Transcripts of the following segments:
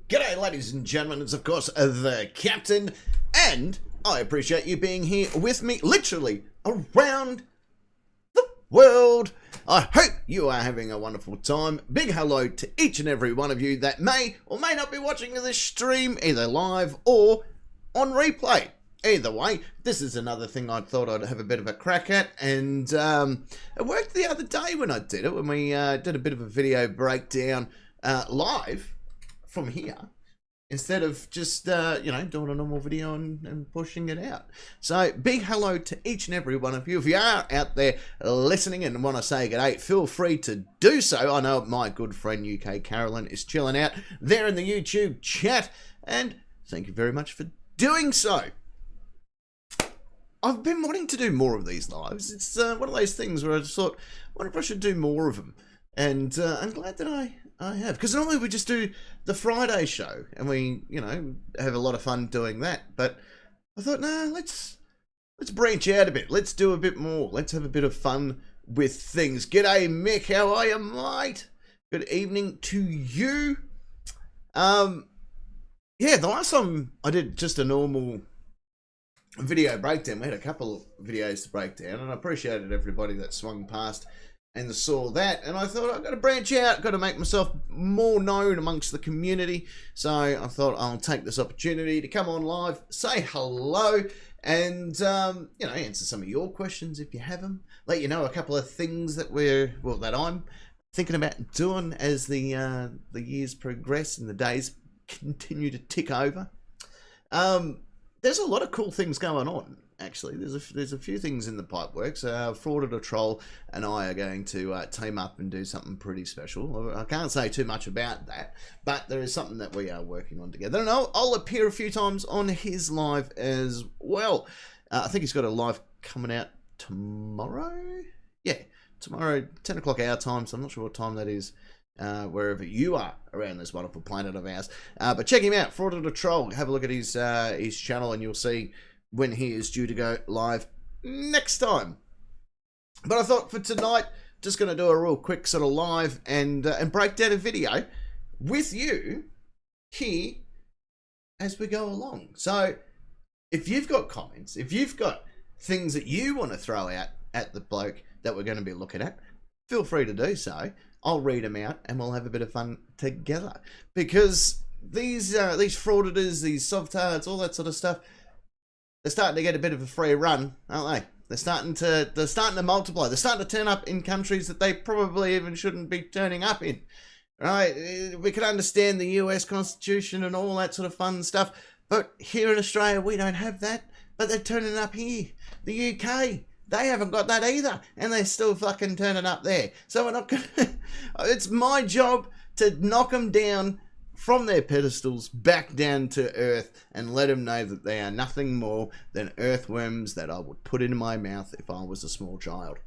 G'day ladies and gentlemen, it's of course the Captain, and I appreciate you being here with me literally around the world. I hope you are having a wonderful time. Big hello to each and every one of you that may or may not be watching this stream either live or on replay. Either way, this is another thing I thought I'd have a bit of a crack at, and it worked the other day when I did it, when we did a bit of a video breakdown live from here, instead of just, you know, doing a normal video and pushing it out. So, big hello to each and every one of you. If you are out there listening and want to say g'day, feel free to do so. I know my good friend UK Carolyn is chilling out there in the YouTube chat, and thank you very much for doing so. I've been wanting to do more of these lives. It's one of those things where I just thought, I wonder if I should do more of them. And I'm glad that I have. Because normally we just do the Friday show, and we, you know, have a lot of fun doing that. But I thought, no, let's branch out a bit. Let's do a bit more. Let's have a bit of fun with things. G'day, Mick. How are you, mate? Good evening to you. Yeah, the last time I did just a normal video breakdown, we had a couple of videos to break down, and I appreciated everybody that swung past and saw that, and I thought I've got to branch out, got to make myself more known amongst the community. So I thought I'll take this opportunity to come on live, say hello, and you know, answer some of your questions if you have them. Let you know a couple of things that that I'm thinking about doing as the years progress and the days continue to tick over. There's a lot of cool things going on, actually. There's a few things in the pipeworks. Frauditor Troll and I are going to team up and do something pretty special. I can't say too much about that, but there is something that we are working on together. And I'll appear a few times on his live as well. I think he's got a live coming out tomorrow. Yeah, tomorrow, 10 o'clock our time, so I'm not sure what time that is. Wherever you are around this wonderful planet of ours. But check him out, Frauditor Troll. Have a look at his channel, and you'll see when he is due to go live next time. But I thought for tonight, just going to do a real quick sort of live and break down a video with you here as we go along. So if you've got comments, if you've got things that you want to throw out at the bloke that we're going to be looking at, feel free to do so. I'll read them out, and we'll have a bit of fun together. Because these frauditors, these sovtards, all that sort of stuff, they're starting to get a bit of a free run, aren't they? They're starting to multiply. They're starting to turn up in countries that they probably even shouldn't be turning up in. Right? We can understand the US Constitution and all that sort of fun stuff, but here in Australia we don't have that. But they're turning up here. The UK, they haven't got that either, and they're still fucking turning up there. So we're not gonna... It's my job to knock them down from their pedestals back down to earth and let them know that they are nothing more than earthworms that I would put in my mouth if I was a small child.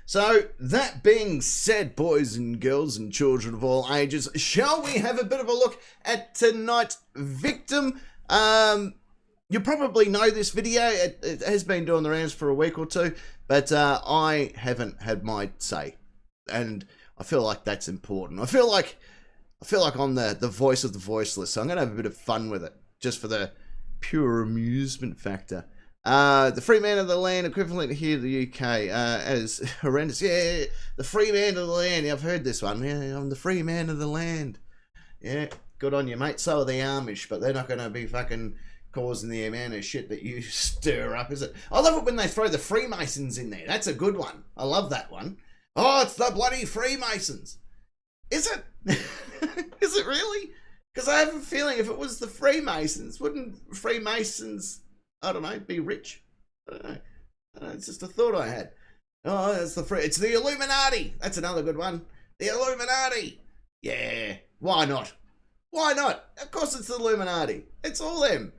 So that being said, boys and girls and children of all ages, shall we have a bit of a look at tonight's victim? You probably know this video. It has been doing the rounds for a week or two, but I haven't had my say, and I feel like that's important. I feel like I'm the voice of the voiceless, so I'm going to have a bit of fun with it, just for the pure amusement factor. The free man of the land, equivalent here in the UK, as horrendous. Yeah, the free man of the land. I've heard this one. Yeah, I'm the free man of the land. Yeah, good on you, mate. So are the Amish, but they're not going to be fucking causing the amount of shit that you stir up, is it? I love it when they throw the Freemasons in there. That's a good one. I love that one. Oh, it's the bloody Freemasons. Is it? Is it really? Because I have a feeling if it was the Freemasons, wouldn't Freemasons, I don't know, be rich? I don't know. It's just a thought I had. Oh, it's the Illuminati. That's another good one. The Illuminati. Yeah. Why not? Why not? Of course it's the Illuminati. It's all them.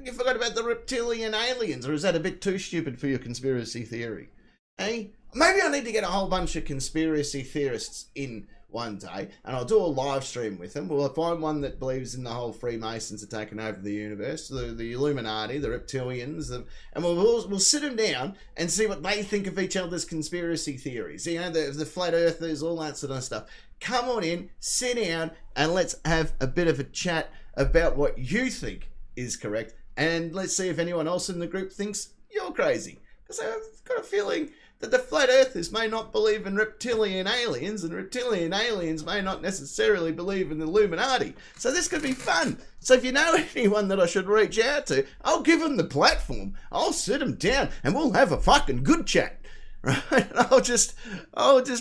You forgot about the reptilian aliens, or is that a bit too stupid for your conspiracy theory? Hey, maybe I need to get a whole bunch of conspiracy theorists in one day, and I'll do a live stream with them. We'll find one that believes in the whole Freemasons are taking over the universe, the Illuminati, the reptilians, and we'll sit them down and see what they think of each other's conspiracy theories. You know, the flat earthers, all that sort of stuff. come on in, sit down, and let's have a bit of a chat about what you think is correct. And let's see if anyone else in the group thinks you're crazy. Because I've got a feeling that the flat earthers may not believe in reptilian aliens, and reptilian aliens may not necessarily believe in the Illuminati. So this could be fun. So if you know anyone that I should reach out to, I'll give them the platform. I'll sit them down and we'll have a fucking good chat. Right? I'll just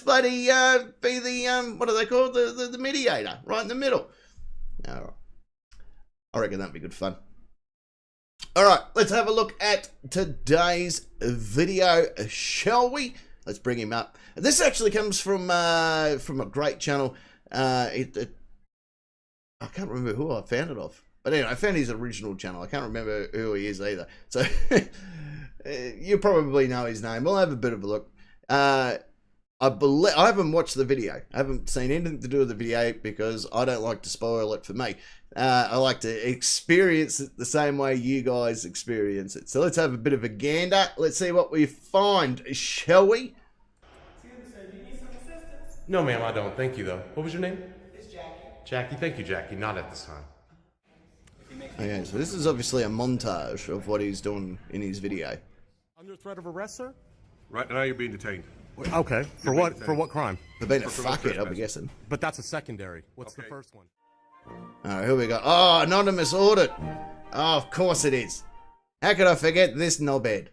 bloody be the, what are they called? The mediator, right in the middle. All right. I reckon that'd be good fun. All right, let's have a look at today's video, shall we? Let's bring him up. This actually comes from a great channel. I can't remember who I found it off, but anyway, I found his original channel. I can't remember who he is either. So you probably know his name. We'll have a bit of a look. I haven't watched the video. I haven't seen anything to do with the video because I don't like to spoil it for me. I like to experience it the same way you guys experience it. So let's have a bit of a gander. Let's see what we find, shall we? No, ma'am, I don't. Thank you, though. What was your name? It's Jackie. Jackie. Thank you, Jackie. Not at this time. Okay, so this is obviously a montage of what he's doing in his video. Under threat of arrest, sir? Right now you're being detained. Okay. For what? For what crime? For being a fuckhead, I'll be guessing. But that's a secondary. What's the first one? Alright, here we go. Oh, anonymous audit. Oh, of course it is. How could I forget this knobhead?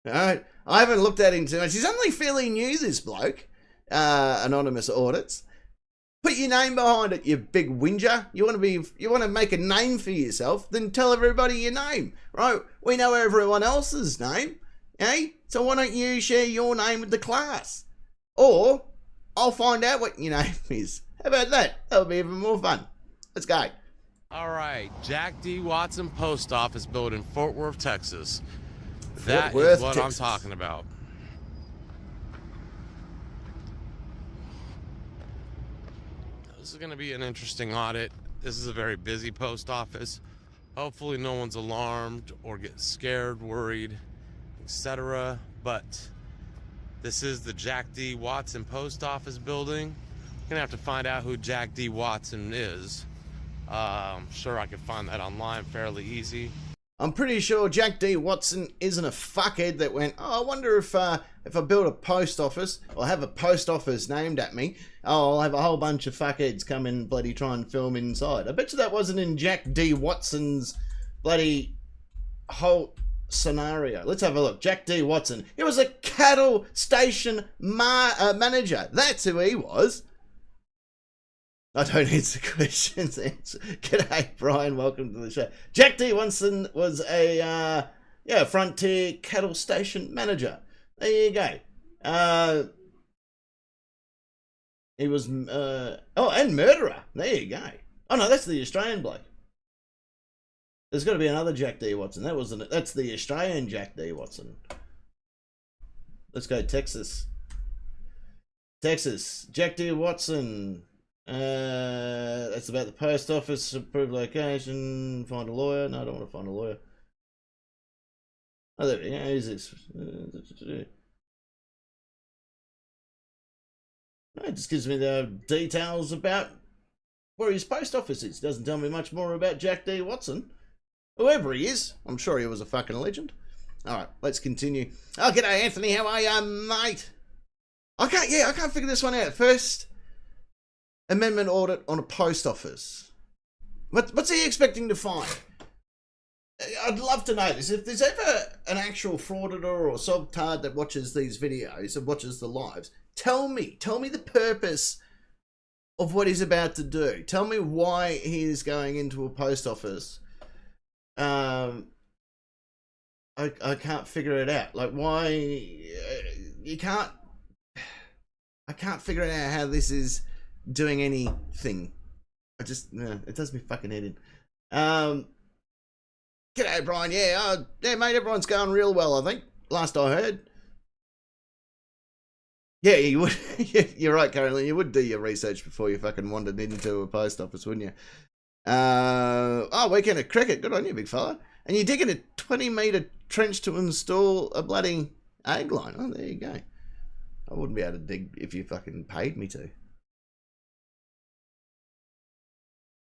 Alright, I haven't looked at him too much. He's only fairly new, this bloke. Anonymous audits. Put your name behind it, you big whinger. You want to make a name for yourself, then tell everybody your name. Right? We know everyone else's name. Eh? So why don't you share your name with the class? Or I'll find out what your name is. How about that? That'll be even more fun. Let's go. All right, Jack D. Watson Post Office building, Fort Worth, Texas. That is what I'm talking about. This is going to be an interesting audit. This is a very busy post office. Hopefully no one's alarmed or gets scared, worried, etc. But this is the Jack D. Watson Post Office building. Gonna have to find out who Jack D. Watson is. I'm sure I could find that online fairly easy. I'm pretty sure Jack D. Watson isn't a fuckhead that went, oh, I wonder if I build a post office or have a post office named at me, I'll have a whole bunch of fuckheads come in and bloody try and film inside. I bet you that wasn't in Jack D. Watson's bloody whole scenario. Let's have a look. Jack D. Watson. He was a cattle station manager. That's who he was. I don't answer questions. G'day, Brian. Welcome to the show. Jack D. Watson was a frontier cattle station manager. There you go. He was and murderer. There you go. Oh no, that's the Australian bloke. There's got to be another Jack D. Watson. That's the Australian Jack D. Watson. Let's go Texas. Texas. Jack D. Watson. That's about the post office, approved location, find a lawyer. No, I don't want to find a lawyer. Oh, there we go. Who's this? No, it just gives me the details about where his post office is. Doesn't tell me much more about Jack D. Watson. Whoever he is, I'm sure he was a fucking legend. Alright, let's continue. Oh, g'day, Anthony. How are you, mate? I can't figure this one out. First Amendment audit on a post office. What's he expecting to find? I'd love to know this. If there's ever an actual frauditor or subtard that watches these videos and watches the lives, tell me the purpose of what he's about to do. Tell me why he is going into a post office. I can't figure it out. Like, why you can't. I can't figure out how this is doing anything. It does me fucking head in. G'day, Brian. Yeah, mate, everyone's going real well, I think. Last I heard. Yeah, you would. You're right, Carolyn. You would do your research before you fucking wandered into a post office, wouldn't you? Weekend of cricket. Good on you, big fella. And you're digging a 20-metre trench to install a bloody egg line. Oh, there you go. I wouldn't be able to dig if you fucking paid me to.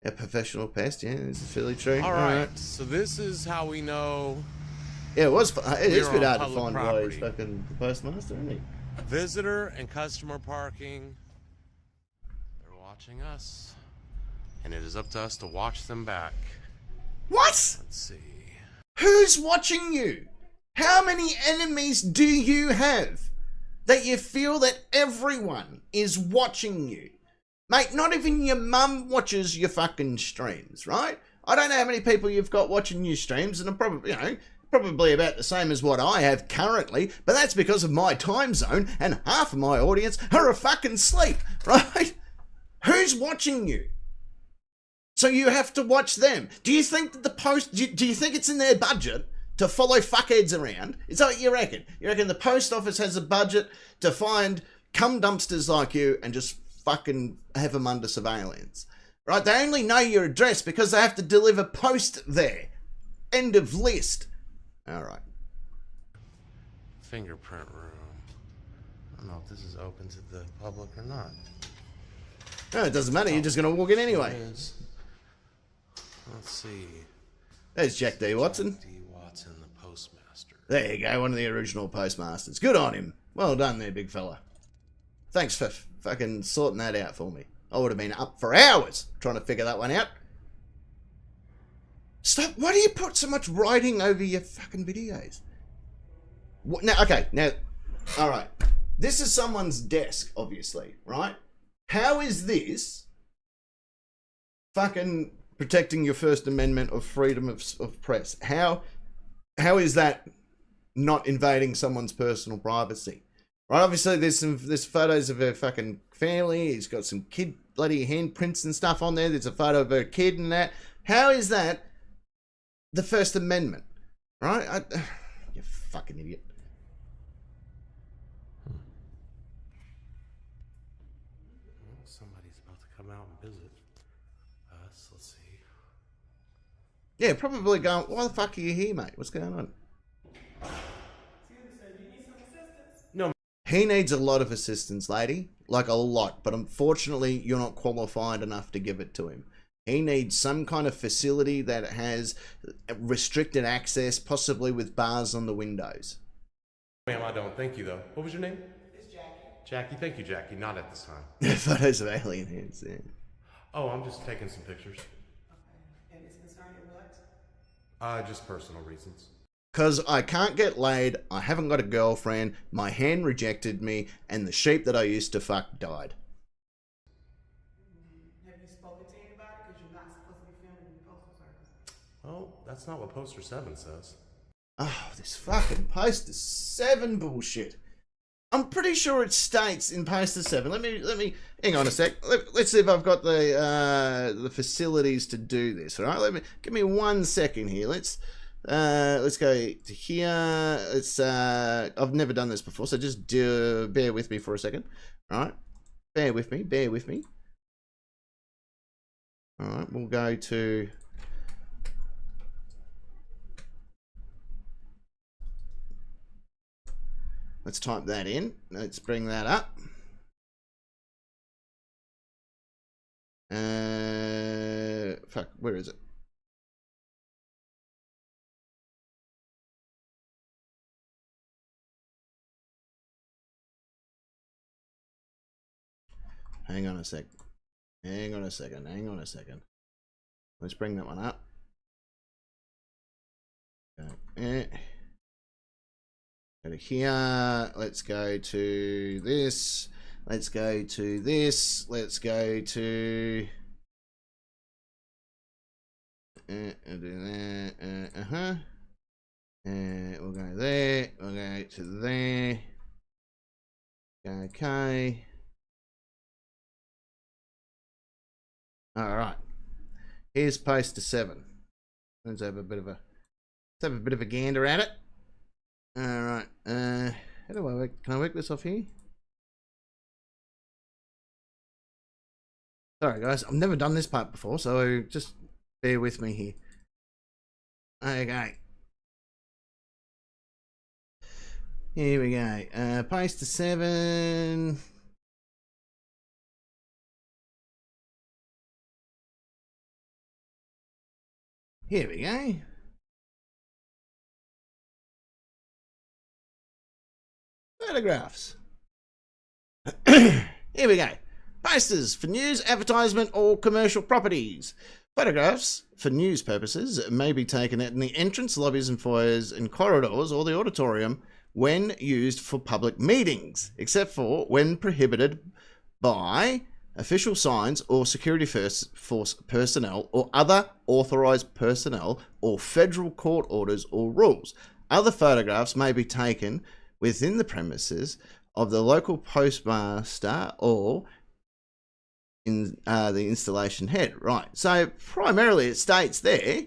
A professional pest, yeah, this is fairly true. All right, so this is how we know. Yeah, it is a bit hard to public find why he's property. fucking the postmaster, isn't he? Visitor and customer parking. They're watching us. And it is up to us to watch them back. What? Let's see. Who's watching you? How many enemies do you have that you feel that everyone is watching you? Mate, not even your mum watches your fucking streams, right? I don't know how many people you've got watching your streams, and I'm probably, probably about the same as what I have currently, but that's because of my time zone, and half of my audience are fucking asleep, right? Who's watching you? So you have to watch them. Do you think that do you think it's in their budget to follow fuckheads around? Is that what you reckon? You reckon the post office has a budget to find cum dumpsters like you and just fucking have them under surveillance, right? They only know your address because they have to deliver post there. End of list. All right. Fingerprint room. I don't know if this is open to the public or not. No, it doesn't matter. You're just going to walk in anyway. Let's see. There's Jack D. Watson. Jack D. Watson, the postmaster. There you go, one of the original postmasters. Good on him. Well done there, big fella. Thanks for fucking sorting that out for me. I would have been up for hours trying to figure that one out. Stop. Why do you put so much writing over your fucking videos? What, now, okay, now, all right. This is someone's desk, obviously, right? How is this fucking protecting your First Amendment of freedom of press? How is that not invading someone's personal privacy? Right, obviously there's photos of her fucking family. He's got some kid bloody handprints and stuff on there. There's a photo of her kid and that. How is that the First Amendment? Right? You fucking idiot. Somebody's about to come out and visit us. Let's see. Yeah, probably going, why the fuck are you here, mate? What's going on? No. He needs a lot of assistance, lady. Like a lot. But unfortunately, you're not qualified enough to give it to him. He needs some kind of facility that has restricted access, possibly with bars on the windows. Ma'am, I don't. Thank you, though. What was your name? It's Jackie. Jackie, thank you, Jackie. Not at this time. Photos of alien heads, yeah. Oh, I'm just taking some pictures. Okay. And it's concerning what? Just personal reasons. Because I can't get laid, I haven't got a girlfriend, my hen rejected me, and the sheep that I used to fuck died. Have you spoken to anybody? Because you're not supposed to be filming in the postal service. Well, that's not what Poster 7 says. Oh, this fucking Poster 7 bullshit. I'm pretty sure it states in Poster 7. Let me hang on a sec. Let's see if I've got the facilities to do this. All right, give me 1 second here. Let's go to here. I've never done this before, so just bear with me for a second. All right, bear with me. All right, we'll go to. Let's type that in. Let's bring that up. Fuck, where is it? Hang on a second. Let's bring that one up. Okay. Go to here. Let's go to this. Let's go to this. Let's go to. Do that. We'll go there. We'll go to there. Okay. All right. Here's Poster 7. Let's have a bit of a gander at it. All right. How do I work? Can I work this off here? Sorry, guys. I've never done this part before, so just bear with me here. Okay. Here we go. Poster 7. Here we go. Photographs. Here we go. Posters for news, advertisement, or commercial properties. Photographs for news purposes may be taken in the entrance, lobbies, and foyers and corridors or the auditorium when used for public meetings, except for when prohibited by official signs or security force personnel or other authorised personnel or federal court orders or rules. Other photographs may be taken within the premises of the local postmaster or in the installation head. Right, so primarily it states there,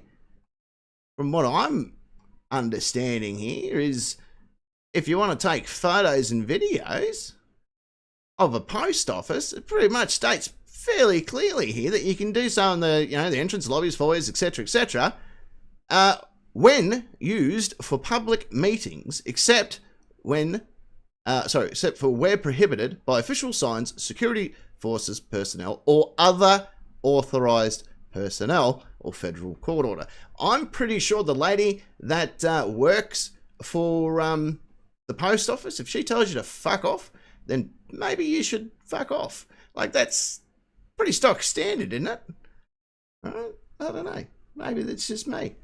from what I'm understanding here, is if you want to take photos and videos of a post office, it pretty much states fairly clearly here that you can do so in the, you know, the entrance, lobbies, foyers, etc., when used for public meetings, except for where prohibited by official signs, security forces personnel, or other authorised personnel or federal court order. I'm pretty sure the lady that works for the post office, if she tells you to fuck off, then maybe you should fuck off. Like, that's pretty stock standard, isn't it? I don't know. Maybe that's just me.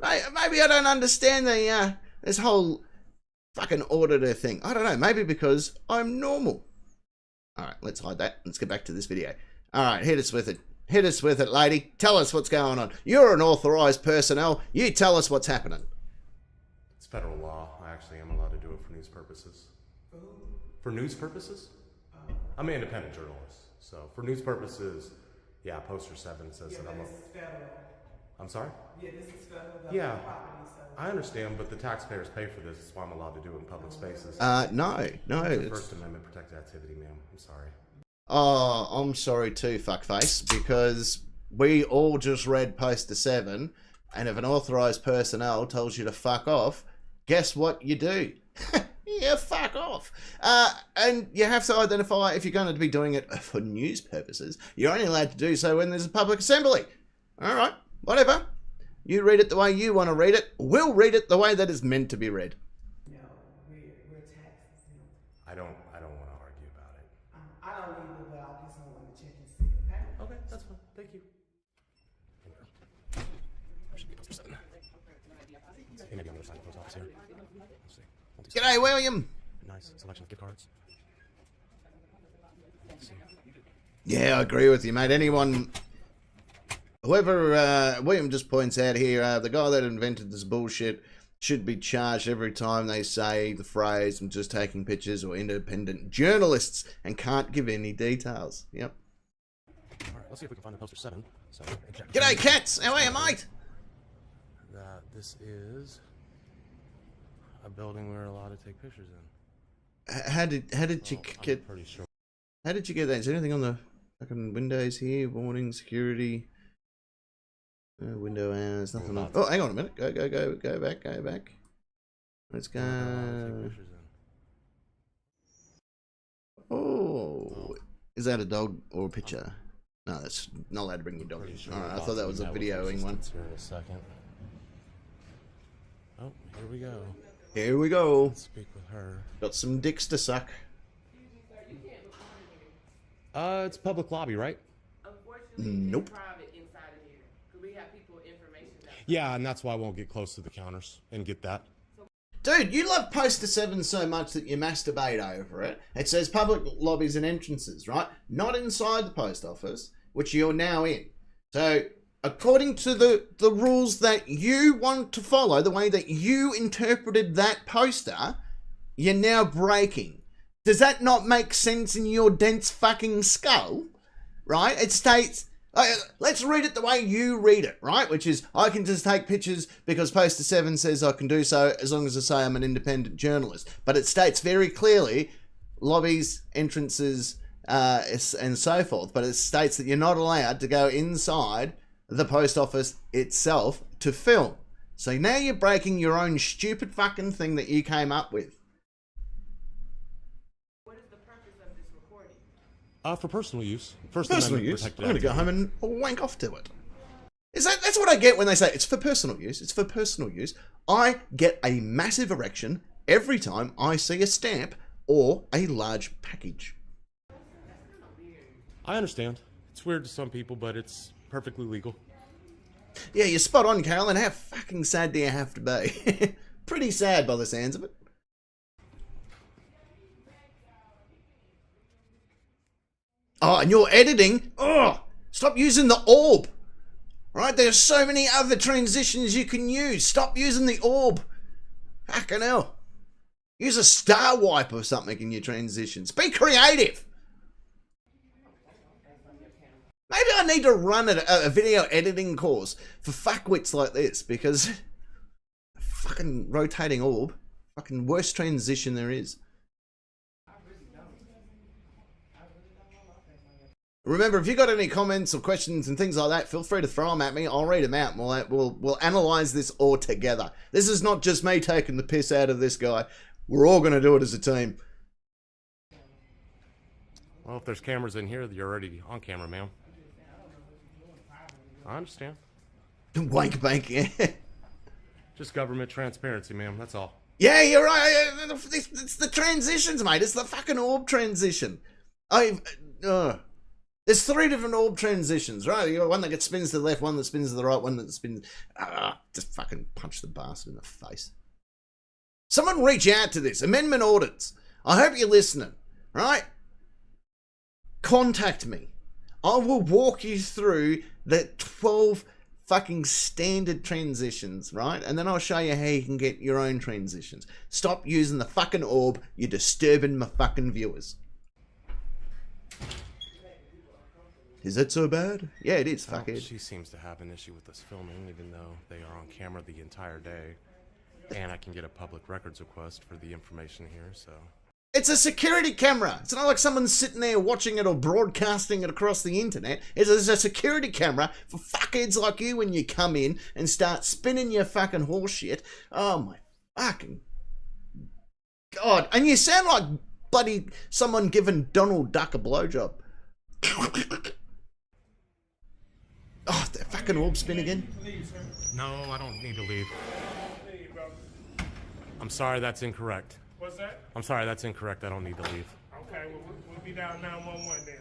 Maybe I don't understand the this whole fucking auditor thing. I don't know. Maybe because I'm normal. All right, let's hide that. Let's get back to this video. All right, hit us with it. Hit us with it, lady. Tell us what's going on. You're an authorised personnel. You tell us what's happening. It's federal law. I actually am allowed to do it for news purposes. For news purposes? I'm an independent journalist. So for news purposes, yeah, Poster 7 says that I'm a... Federal. I'm sorry? Yeah, this is federal. Yeah. Property, so. I understand, but the taxpayers pay for this. That's why I'm allowed to do it in public spaces. No. It's a First Amendment protected activity, ma'am. I'm sorry. Oh, I'm sorry too, fuckface, because we all just read Poster 7, and if an authorised personnel tells you to fuck off, guess what you do? You fuck off. And you have to identify if you're going to be doing it for news purposes. You're only allowed to do so when there's a public assembly. All right, whatever. You read it the way you want to read it. We'll read it the way that it's meant to be read. No, we're taxes. You know. I don't want to argue about it. I don't either, but I just don't want to check and see. Okay. Okay, that's fine. Thank you. Hey, maybe on the other side of the post office here. Let's see. G'day, William. Nice selection of gift cards. Let's see. Yeah, I agree with you, mate. Whoever William just points out here, the guy that invented this bullshit should be charged every time they say the phrase "I'm just taking pictures" or independent journalists and can't give any details. Yep. All right, let's see if we can find the Poster 7. So, G'day, cats. How are you, mate? This is a building we're allowed to take pictures in. How did you get? I'm pretty sure. How did you get that? Is there anything on the fucking windows here? Warning, security. Window hours, nothing on. Oh, hang on a minute. Go back. Let's go. Oh, is that a dog or a picture? No, that's not allowed to bring your dog in. Sure Alright, I thought that was a videoing one. Here in a second. Oh, here we go. Here we go. Let's speak with her. Got some dicks to suck. It's public lobby, right? Unfortunately, Nope. it's private inside of here. Because we have people information that Yeah, and that's why I won't get close to the counters and get that. Dude, you love Poster 7 so much that you masturbate over it. It says public lobbies and entrances, right? Not inside the post office, which you're now in. So, according to the rules that you want to follow, the way that you interpreted that poster, you're now breaking. Does that not make sense in your dense fucking skull? Right? It states... let's read it the way you read it, right? Which is, I can just take pictures because Poster 7 says I can do so as long as I say I'm an independent journalist. But it states very clearly lobbies, entrances, and so forth. But it states that you're not allowed to go inside the post office itself to film. So now you're breaking your own stupid fucking thing that you came up with. what is the purpose of this recording? For personal use. Personal Amendment use. protected I'm going to go activity. home and wank off to it. That's what I get when they say it's for personal use. It's for personal use. I get a massive erection every time I see a stamp or a large package. I understand. It's weird to some people, but it's perfectly legal. Yeah, you're spot on, Carolyn. How fucking sad do you have to be? Pretty sad by the sounds of it. Oh, and you're editing. Oh, stop using the orb. Right, there's so many other transitions you can use. Stop using the orb. Fucking hell. Use a star wipe or something in your transitions. Be creative. Maybe I need to run a video editing course for fuckwits like this, because fucking rotating orb, fucking worst transition there is. Remember, if you got any comments or questions and things like that, feel free to throw them at me. I'll read them out and we'll analyze this all together. This is not just me taking the piss out of this guy. We're all going to do it as a team. Well, if there's cameras in here, you're already on camera, ma'am. I understand. Wank bank, yeah. Just government transparency, ma'am. That's all. Yeah, you're right. It's the transitions, mate. It's the fucking orb transition. There's 3 different orb transitions, right? You got one that spins to the left, one that spins to the right, one that spins... just fucking punch the bastard in the face. Someone reach out to this. Amendment audits. I hope you're listening, right? Contact me. I will walk you through the 12 fucking standard transitions, right? And then I'll show you how you can get your own transitions. Stop using the fucking orb. You're disturbing my fucking viewers. Is it so bad? Yeah, it is, fuckhead. She seems to have an issue with us filming, even though they are on camera the entire day. And I can get a public records request for the information here, so... It's a security camera. It's not like someone's sitting there watching it or broadcasting it across the internet. It's a security camera for fuckheads like you when you come in and start spinning your fucking horse shit. Oh my fucking God. And you sound like bloody someone giving Donald Duck a blowjob. Oh, that fucking orb spin again. No, I don't need to leave. I'm sorry, that's incorrect. What's that? I'm sorry, that's incorrect. I don't need to leave. Okay, well, we'll be down 911 then.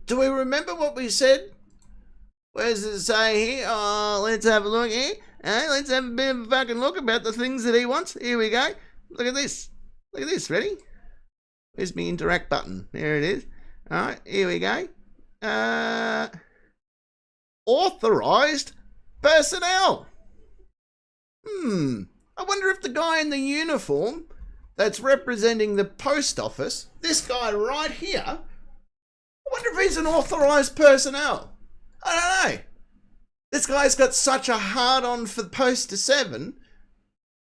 Do we remember what we said? Where does it say here? Oh, let's have a look here. Let's have a bit of a fucking look about the things that he wants. Here we go. Look at this. Look at this. Ready? Where's my interact button? There it is. All right, here we go. Authorized personnel. I wonder if the guy in the uniform that's representing the post office, this guy right here, I wonder if he's an authorized personnel. I don't know. This guy's got such a hard-on for Poster 7,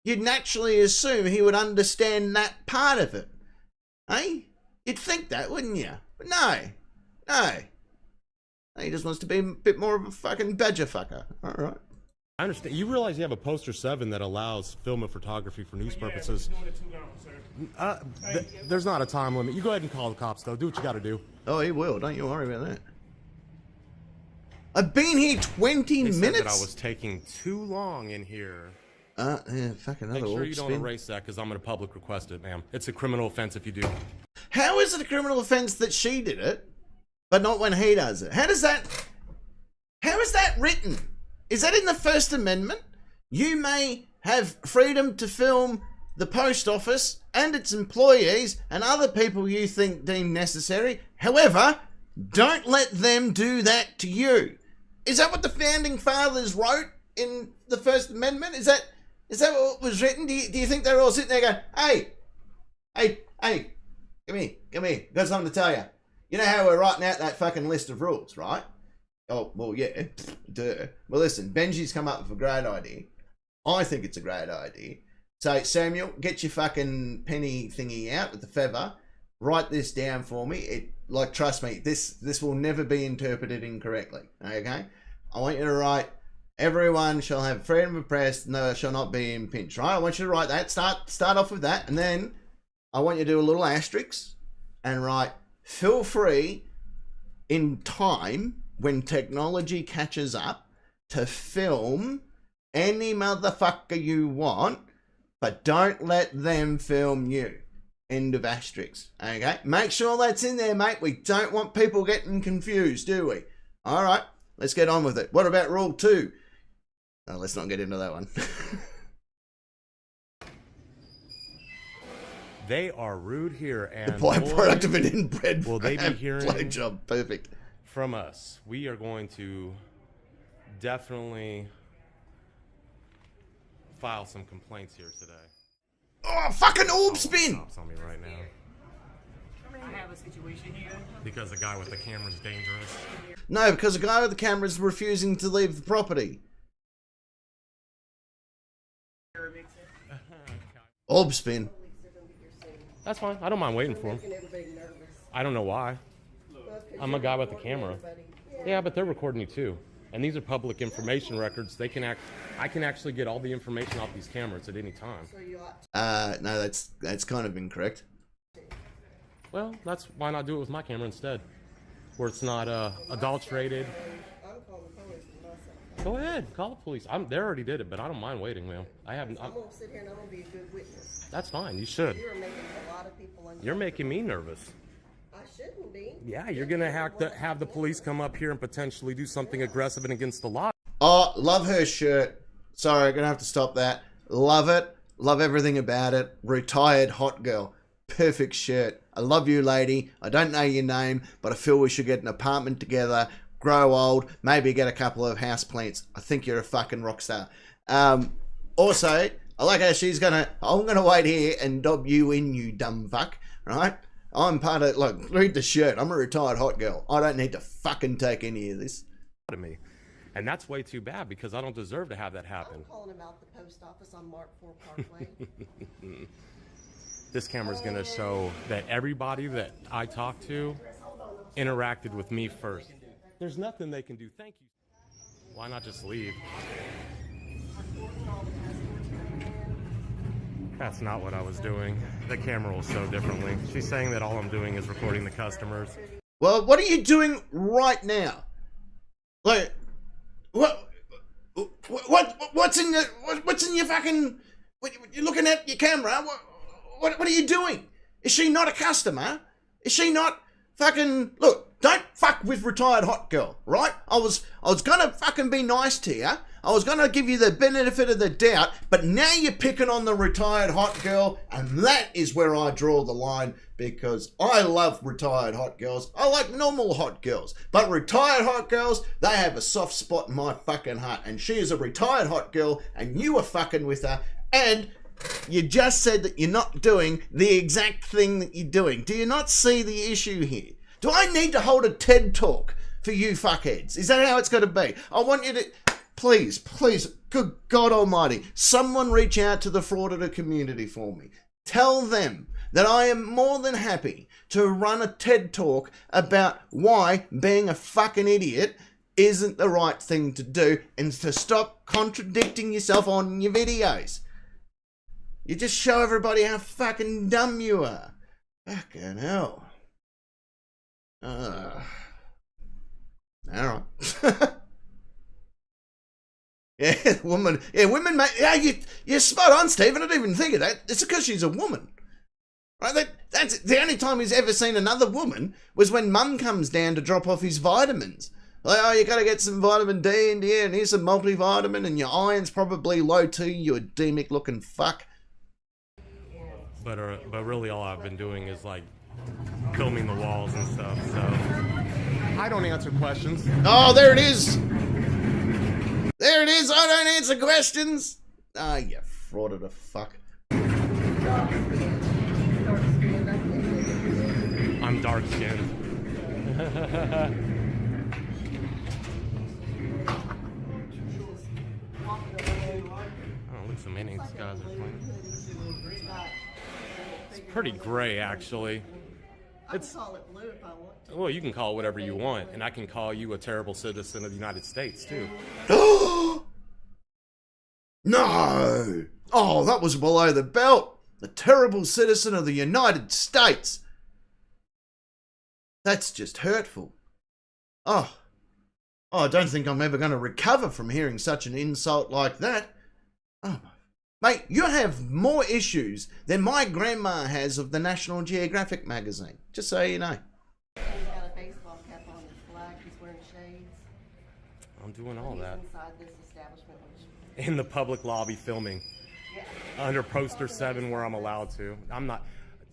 you'd naturally assume he would understand that part of it. Eh? You'd think that, wouldn't you? But no. No. He just wants to be a bit more of a fucking badger fucker. All right. I understand. You realize you have a Poster 7 that allows film and photography for news purposes. We're doing it too long, sir. There's not a time limit. You go ahead and call the cops, though. Do what you got to do. Oh, he will. Don't you worry about that. I've been here 20 They said minutes. that I was taking too long in here. Yeah, fuck another Make sure orb you don't spin. erase that, because I'm going to public request it, ma'am. It's a criminal offense if you do. How is it a criminal offense that she did it, but not when he does it? How is that written? Is that in the First Amendment? You may have freedom to film the post office and its employees and other people you think deem necessary. However, don't let them do that to you. Is that what the Founding Fathers wrote in the First Amendment? Is that what was written? Do you think they're all sitting there going, hey, come here, got something to tell you. You know how we're writing out that fucking list of rules, right? Oh, well, yeah, duh. Well, listen, Benji's come up with a great idea. I think it's a great idea. So, Samuel, get your fucking penny thingy out with the feather. Write this down for me. Trust me, this will never be interpreted incorrectly, okay? I want you to write, everyone shall have freedom of press, no, shall not be impinged, right? I want you to write that, start off with that, and then I want you to do a little asterisk and write, feel free in time when technology catches up to film any motherfucker you want, but don't let them film you. End of asterisk. Okay? Make sure that's in there, mate. We don't want people getting confused, do we? All right, let's get on with it. What about rule 2? Oh, let's not get into that one. They are rude here, and Byproduct of an inbred will they be hearing blowjob. Perfect. from us. We are going to definitely file some complaints here today. Oh, fucking orb spin! Cops on me right now. I have a situation here. Because the guy with the camera's dangerous. No, because the guy with the camera is refusing to leave the property. Orb spin. That's fine. I don't mind waiting for him. I don't know why. I'm a guy with the camera. Yeah, but they're recording you too. And these are public information records. I can actually get all the information off these cameras at any time. No, that's kind of incorrect. Well, why not do it with my camera instead? Where it's not adulterated. Go ahead, call the police. They already did it, but I don't mind waiting, ma'am. I'm gonna sit here and I'm gonna be a good witness. That's fine. You should. You're making a lot of people uncomfortable. You're making me nervous. I shouldn't be. Yeah, you're gonna have the police come up here and potentially do something aggressive and against the law. Oh, love her shirt. Sorry, gonna have to stop that. Love it. Love everything about it. Retired hot girl. Perfect shirt. I love you, lady. I don't know your name, but I feel we should get an apartment together, grow old, maybe get a couple of house plants. I think you're a fucking rock star. Also, I like how I'm gonna wait here and dob you in, you dumb fuck, right? I'm part of, look, read the shirt. I'm a retired hot girl. I don't need to fucking take any of this. To me. And that's way too bad because I don't deserve to have that happen. I'm calling him out the post office on Mark 4 Parkway. This camera's gonna show that everybody that I talked to interacted with me first. There's nothing they can do. Thank you. Why not just leave? That's not what I was doing. The camera will show differently. She's saying that all I'm doing is recording the customers. Well, what are you doing right now? Like, what's in your fucking? You're looking at your camera. What are you doing? Is she not a customer? Is she not fucking? Look, don't fuck with retired hot girl, right? I was gonna fucking be nice to you. I was gonna give you the benefit of the doubt, but now you're picking on the retired hot girl, and that is where I draw the line, because I love retired hot girls. I like normal hot girls, but retired hot girls, they have a soft spot in my fucking heart, and she is a retired hot girl, and you are fucking with her, and you just said that you're not doing the exact thing that you're doing. Do you not see the issue here? Do I need to hold a TED talk for you fuckheads? Is that how it's going to be? I want you to... Please, good God almighty, someone reach out to the Frauditor community for me. Tell them that I am more than happy to run a TED talk about why being a fucking idiot isn't the right thing to do, and to stop contradicting yourself on your videos. You just show everybody how fucking dumb you are. Fucking hell. Alright. Yeah, woman. Yeah, women, mate. Yeah, you're spot on, Steve. I didn't even think of that. It's because she's a woman. Right? That's the only time he's ever seen another woman was when Mum comes down to drop off his vitamins. Like, oh, you got to get some vitamin D in here, and here's some multivitamin, and your iron's probably low too, you edemic looking fuck. But really all I've been doing is like filming the walls and stuff, so I don't answer questions. Oh, there it is. There it is. I don't answer questions. Ah, you Frauditor fuck. I'm dark skinned. So many of these guys are playing. It's pretty gray, actually. I can call it blue if I want to. Well, you can call it whatever you want, and I can call you a terrible citizen of the United States, too. No! Oh, that was below the belt. The terrible citizen of the United States. That's just hurtful. Oh, Oh, I don't think I'm ever going to recover from hearing such an insult like that. Oh, mate, you have more issues than my grandma has of the National Geographic magazine. Just so you know. He's got a baseball cap on. It's black. He's wearing shades. I'm doing all He's that. inside this establishment. Which, In the public lobby filming. yeah. Under poster 7 where I'm allowed to. I'm not.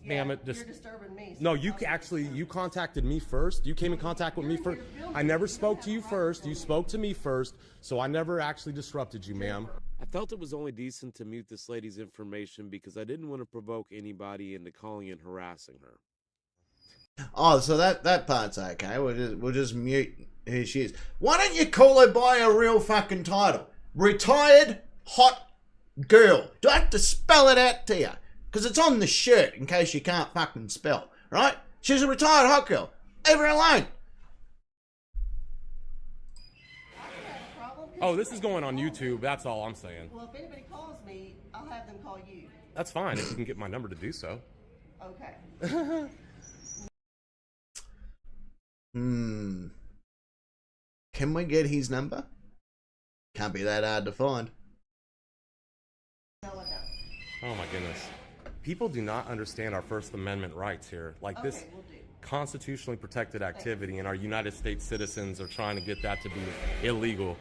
Ma'am, it just. You're disturbing me. No, you actually, you contacted me first. You came in contact with me first. I never spoke to you first. You spoke to me first. So I never actually disrupted you, ma'am. I felt it was only decent to mute this lady's information because I didn't want to provoke anybody into calling and harassing her. Oh, so that part's okay. We'll just mute who she is. Why don't you call her by her real fucking title? Retired hot girl. Do I have to spell it out to you? Because it's on the shirt in case you can't fucking spell, right? She's a retired hot girl. Leave her alone. Oh, this is going on YouTube. That's all I'm saying. Well, if anybody calls me, I'll have them call you. That's fine if you can get my number to do so. Okay. Can we get his number? Can't be that hard to find. No, I don't. Oh my goodness. People do not understand our First Amendment rights here. Like this Okay, we'll do. constitutionally protected activity, and our United States citizens are trying to get that to be illegal.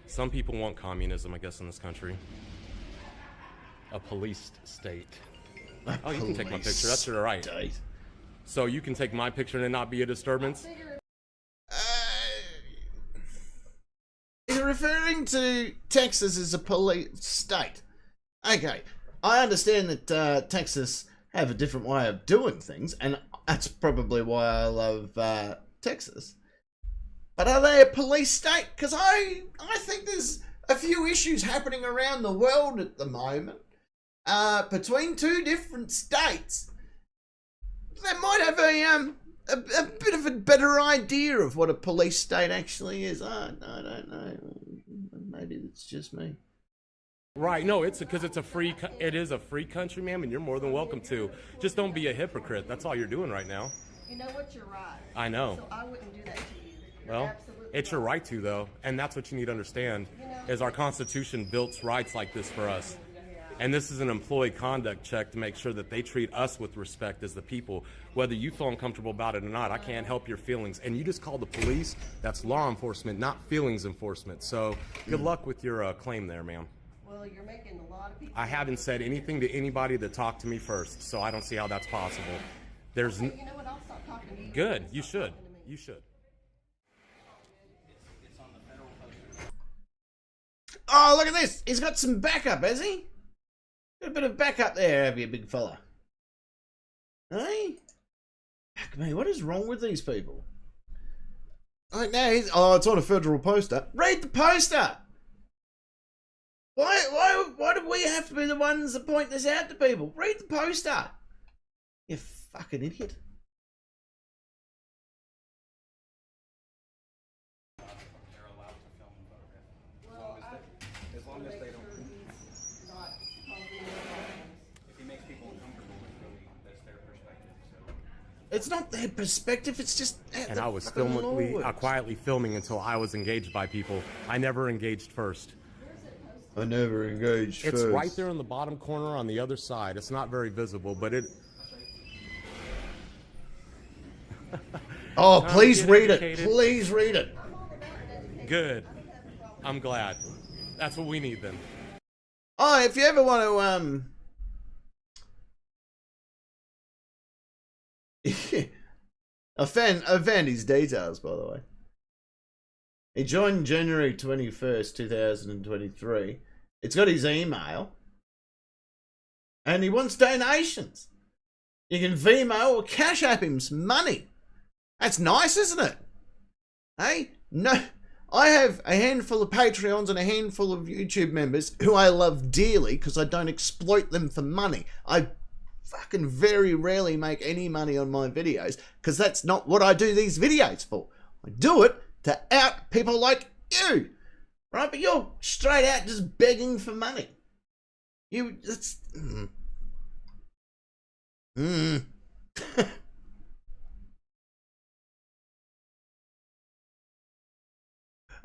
Some people want communism, I guess, in this country. A policed state. Oh, you can take my picture. That's your right. State. So you can take my picture and it not be a disturbance? Is referring to Texas as a police state. Okay, I understand that Texas have a different way of doing things, and that's probably why I love Texas. But are they a police state? Because I think there's a few issues happening around the world at the moment between two different states. They might have a bit of a better idea of what a police state actually is. I don't know. Maybe it's just me. Right, no, it's because it is a free country, ma'am, and you're more than welcome to. Just don't be a hypocrite. That's all you're doing right now. You know what? You're right. I know. So I wouldn't do that to you. You're Well, absolutely it's your right. right to, though, and that's what you need to understand, is our Constitution built rights like this for us. And this is an employee conduct check to make sure that they treat us with respect as the people. Whether you feel uncomfortable about it or not, I can't help your feelings. And you just call the police. That's law enforcement, not feelings enforcement. So good luck with your claim there, ma'am. Well, you're making a lot of people. I haven't said anything to anybody that talked to me first, so I don't see how that's possible. There's You know what? I'll stop talking to you. good. Stop You should. talking to me. You should. Oh, look at this. He's got some backup, has he? Got a bit of backup there, have you, big fella? Hey? Fuck me, what is wrong with these people? Right now, it's on a federal poster. Read the poster! Why do we have to be the ones that point this out to people? Read the poster! You fucking idiot. As long as they don't. He's not causing any problems. If he makes people uncomfortable, really, that's their perspective. So It's not their perspective, it's just... And I was Lord. quietly filming until I was engaged by people. I never engaged first. I never engaged It's first. right there in the bottom corner on the other side. It's not very visible, but it... Oh, Time to please get read it. educated. Please read it. Good. I'm glad. That's what we need then. Oh, if you ever want to, I found his details, by the way. He joined January 21st, 2023. It's got his email. And he wants donations. You can Venmo or Cash App him some money. That's nice, isn't it? Hey? No. I have a handful of Patreons and a handful of YouTube members who I love dearly because I don't exploit them for money. I fucking very rarely make any money on my videos because that's not what I do these videos for. I do it to out people like you, right? But you're straight out just begging for money. That's...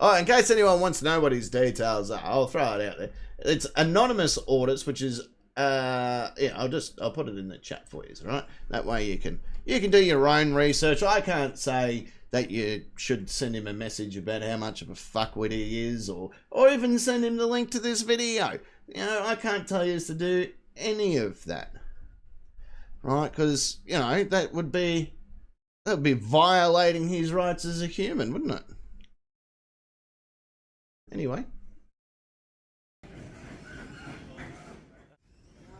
Oh, in case anyone wants to know what his details are, I'll throw it out there. It's Anonymous Audits, which is yeah, I'll put it in the chat for you, right? That way you can do your own research. I can't say that you should send him a message about how much of a fuckwit he is, or even send him the link to this video. You know, I can't tell you to do any of that, right? Because you know that would be violating his rights as a human, wouldn't it? Anyway.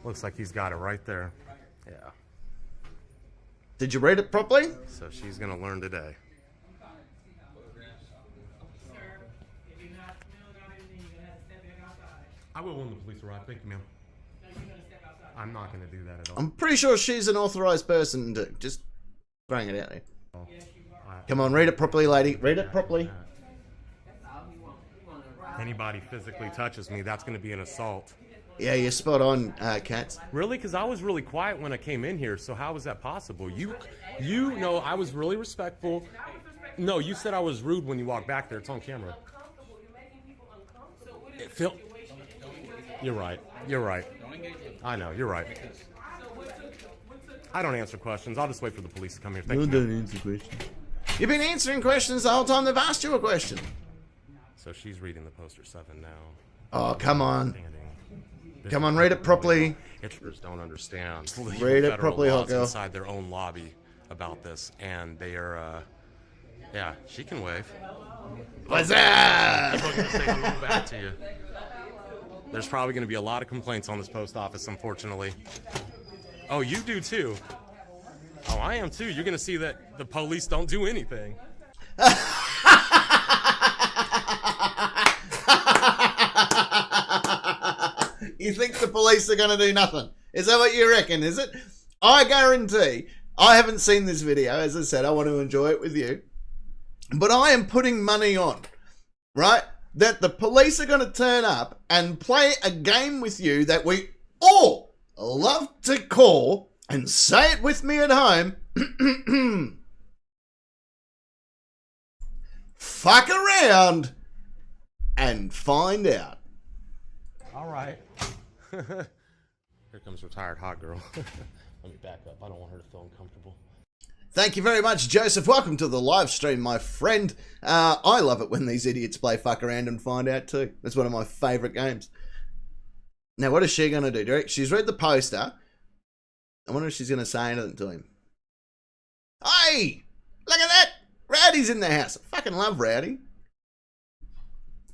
Looks like he's got it right there. Yeah. Did you read it properly? So she's gonna learn today. I will when the police arrive. Thank you, ma'am. I'm not gonna do that at all. I'm pretty sure she's an authorized person to just throwing it out there. Come on, read it properly, lady. Read it properly. If anybody physically touches me, that's gonna be an assault. Yeah, you're spot on, Katz. Really? Because I was really quiet when I came in here, so how is that possible? You know, I was really respectful. No, you said I was rude when you walked back there. It's on camera. Phil, you're right. You're right. I know, you're right. I don't answer questions. I'll just wait for the police to come here. Thank you. Don't answer questions. You've been answering questions the whole time they've asked you a question. So she's reading the poster 7 now. Oh, come on. Come on, read it properly. Hitlers don't understand. Read it properly, hot girl. Inside their own lobby about this, and they are, yeah, she can wave. What's up? People are gonna say hello back to you. There's probably going to be a lot of complaints on this post office, unfortunately. Oh, you do too. Oh, I am too. You're going to see that the police don't do anything. You think the police are going to do nothing? Is that what you reckon, is it? I guarantee, I haven't seen this video. As I said, I want to enjoy it with you. But I am putting money on, right, that the police are going to turn up and play a game with you that we all love to call, and say it with me at home, fuck around and find out. All right. Here comes retired hot girl. Let me back up. I don't want her to feel uncomfortable. Thank you very much, Joseph. Welcome to the live stream, my friend. I love it when these idiots play fuck around and find out too. That's one of my favourite games. Now, what is she going to do? She's read the poster. I wonder if she's going to say anything to him. Hey! Look at that! Rowdy's in the house. I fucking love Rowdy.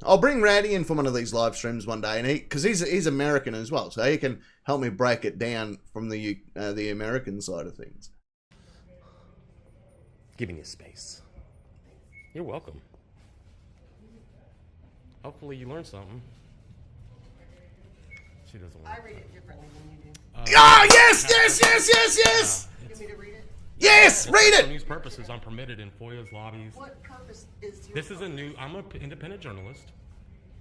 I'll bring Rowdy in for one of these live streams one day, and because he's American as well, so he can help me break it down from the American side of things. Giving you space. You're welcome. Hopefully you learned something. She doesn't want I read it differently than you do. Oh, yes, yes, yes, yes, yes! You want me to read it? Yes, read For it! news purposes, I'm permitted in FOIA's lobbies. What purpose is your This is I'm an independent journalist,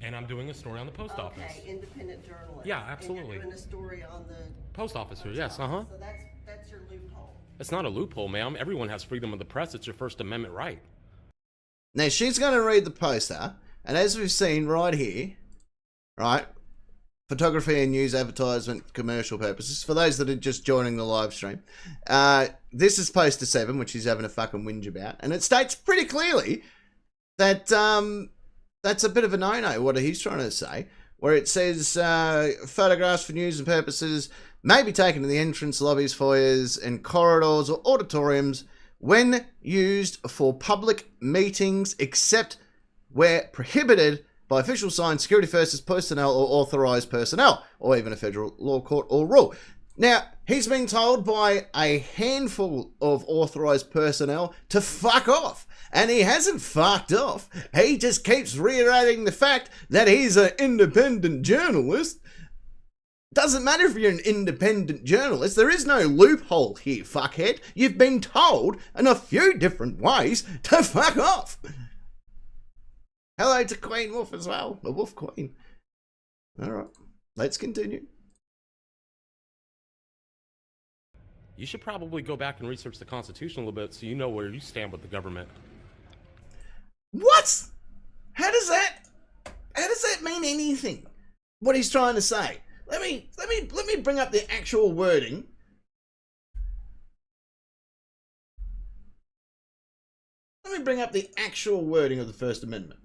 and I'm doing a story on the post office. Okay, independent journalist. Yeah, absolutely. And you're doing a story on the Post office here, yes, uh-huh. So that's your loophole. It's not a loophole, ma'am. Everyone has freedom of the press. It's your First Amendment right. Now, she's going to read the poster, and as we've seen right here, right, photography and news advertisement commercial purposes, for those that are just joining the live stream, this is poster 7, which he's having a fucking whinge about, and it states pretty clearly that that's a bit of a no-no, what he's trying to say, where it says photographs for news and purposes may be taken in the entrance lobbies, foyers, and corridors or auditoriums when used for public meetings, except where prohibited by official signs, security forces, personnel, or authorised personnel, or even a federal law court or rule. Now, he's been told by a handful of authorised personnel to fuck off. And he hasn't fucked off. He just keeps reiterating the fact that he's an independent journalist. Doesn't matter if you're an independent journalist. There is no loophole here, fuckhead. You've been told in a few different ways to fuck off. Hello to Queen Wolf as well. The Wolf Queen. Alright, let's continue. You should probably go back and research the Constitution a little bit so you know where you stand with the government. What? How does that mean anything? What he's trying to say. Let me bring up the actual wording. Let me bring up the actual wording of the First Amendment.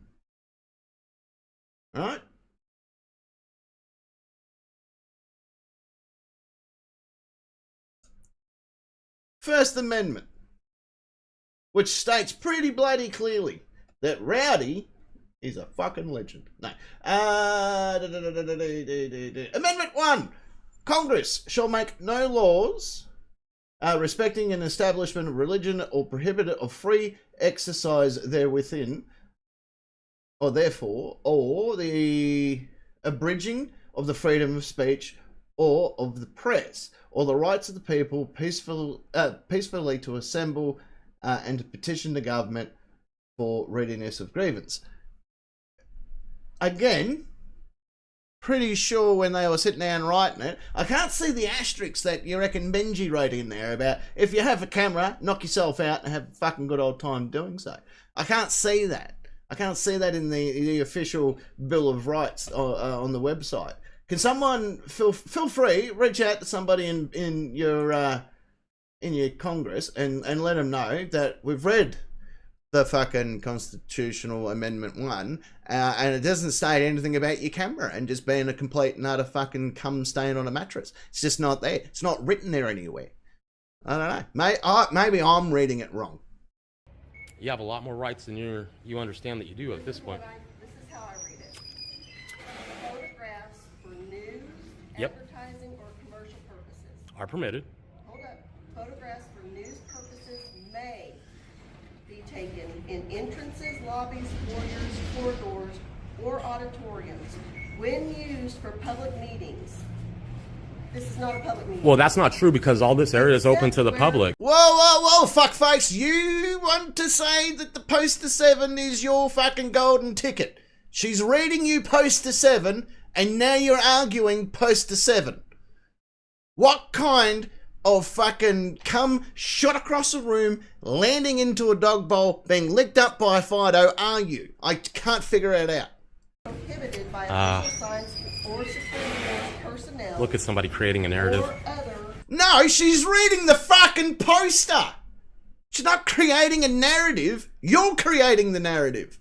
All right? First Amendment, which states pretty bloody clearly that Rowdy is a fucking legend. No. Amendment 1. Congress shall make no laws respecting an establishment of religion or prohibit it of free exercise therewithin, or therefore, or the abridging of the freedom of speech or of the press, or the rights of the people peacefully to assemble and to petition the government for readiness of grievance. Again, pretty sure when they were sitting down writing it, I can't see the asterisks that you reckon Benji wrote in there about if you have a camera, knock yourself out and have a fucking good old time doing so. I can't see that. I can't see that in the official Bill of Rights on the website. Can someone feel free, reach out to somebody in your Congress and let them know that we've read the fucking Constitutional Amendment 1 and it doesn't say anything about your camera and just being a complete and utter fucking cum stain on a mattress. It's just not there. It's not written there anywhere. I don't know. Maybe I'm reading it wrong. You have a lot more rights than you understand that you do at this point. This is how I read it. Photographs for news, Yep. advertising, or commercial purposes. Are permitted. Hold up. Photographs for news purposes may be taken in entrances, lobbies, foyers, corridors, or auditoriums when used for public meetings. This is not a public meeting. Well, that's not true because all this area is open to the public. Whoa, fuckface. You want to say that the Poster 7 is your fucking golden ticket. She's reading you Poster 7 and now you're arguing Poster 7. What kind of fucking cum shot across a room, landing into a dog bowl, being licked up by a Fido are you? I can't figure it out. Prohibited by official signs or Supreme Court personnel. Look at somebody creating a narrative. Or other. No, she's reading the fucking poster. She's not creating a narrative. You're creating the narrative.